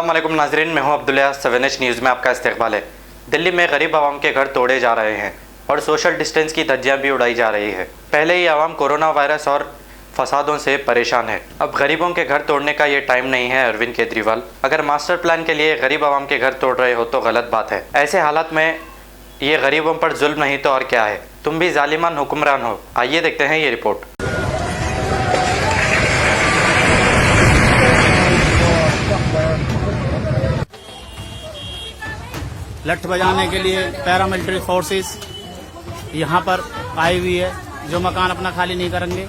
अस्सलामुअलैकुम नाज़रीन, मैं हूं अब्दुल्ला। 7H न्यूज़ में आपका इस्तकबाल है। दिल्ली में गरीब आवाम के घर तोड़े जा रहे हैं और सोशल डिस्टेंस की धज्जियां भी उड़ाई जा रही है। पहले ही आवाम कोरोना वायरस और फसादों से परेशान है, अब गरीबों के घर तोड़ने का ये टाइम नहीं है। अरविंद केजरीवाल, अगर मास्टर प्लान के लिए गरीब आवाम के घर तोड़ रहे हो तो गलत बात है। ऐसे हालात में ये गरीबों पर जुल्म नहीं तो और क्या है। तुम भी जालिमान हुक्मरान हो। आइए देखते हैं ये रिपोर्ट। लठ बजाने के लिए पैरामिलिट्री फोर्सेस यहाँ पर आई हुई है, जो मकान अपना खाली नहीं करेंगे।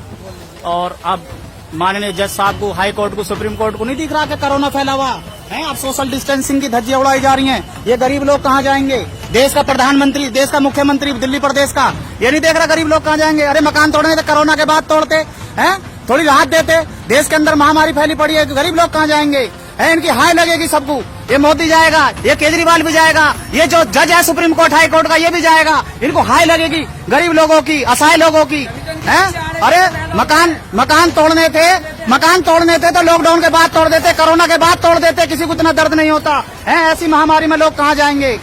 और अब माननीय जज साहब को, हाई कोर्ट को, सुप्रीम कोर्ट को नहीं दिख रहा कि कोरोना फैला हुआ है। अब सोशल डिस्टेंसिंग की धज्जियां उड़ाई जा रही हैं। ये गरीब लोग कहाँ जाएंगे? देश का प्रधानमंत्री, देश का मुख्यमंत्री दिल्ली प्रदेश का, ये नहीं देख रहा गरीब लोग कहाँ जाएंगे। अरे मकान तोड़ने थे, कोरोना के बाद तोड़ते हैं, थोड़ी राहत देते। देश के अंदर महामारी फैली पड़ी है, गरीब लोग कहाँ जाएंगे? इनकी हाय लगेगी सबको। ये मोदी जाएगा, ये केजरीवाल भी जाएगा, ये जो जज है सुप्रीम कोर्ट, हाई कोर्ट का, ये भी जाएगा। इनको हाय लगेगी गरीब लोगों की, असहाय लोगों की। अरे मकान तोड़ने थे तो लॉकडाउन के बाद तोड़ देते, कोरोना के बाद तोड़ देते, किसी को इतना दर्द नहीं होता है। ऐसी महामारी में लोग कहाँ जाएंगे?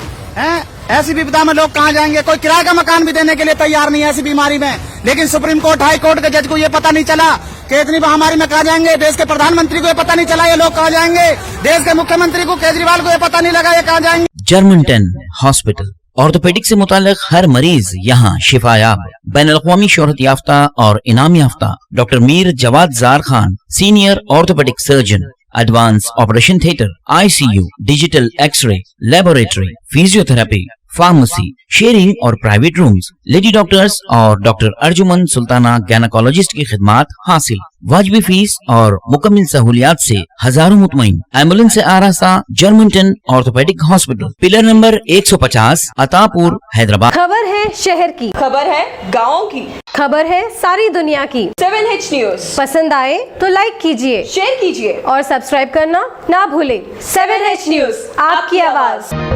ऐसी विपदा में लोग कहाँ जाएंगे? कोई किराए का मकान भी देने के लिए तैयार नहीं है ऐसी बीमारी में। लेकिन सुप्रीम कोर्ट, हाई कोर्ट के जज को ये पता नहीं चला कि इतनी महामारी में कहाँ जाएंगे। देश के प्रधानमंत्री को ये पता नहीं चला ये लोग कहाँ जाएंगे। देश के मुख्यमंत्री को, केजरीवाल को ये पता नहीं लगा ये कहाँ जाएंगे। जर्मनटन हॉस्पिटल, ऑर्थोपेडिक से मुताल्लिक हर मरीज यहाँ शिफायाब। बैनुल-अक़वामी शोहरत याफ्ता और इनाम याफ्ता doctor Mir Jawad Zar Khan, senior orthopaedic surgeon, advanced operation theatre, ICU, digital x ray, laboratory, physiotherapy, pharmacy, sharing और प्राइवेट रूम्स, लेडी डॉक्टर्स और डॉक्टर अर्जुमन सुल्ताना गैनकोलॉजिस्ट की खिदमात हासिल। वाजिबी फीस और मुकम्मल सहूलियात से हजारों मुतमईन। एम्बुलेंस से आरास्ता Germanton orthopaedic hospital, pillar number 150, Attapur, Hyderabad. खबर है शहर की, खबर है गाँव की, खबर है सारी दुनिया की। 7H न्यूज़ पसंद आए तो लाइक कीजिए, शेयर कीजिए और सब्सक्राइब करना ना भूलें। 7H न्यूज़, आपकी आवाज।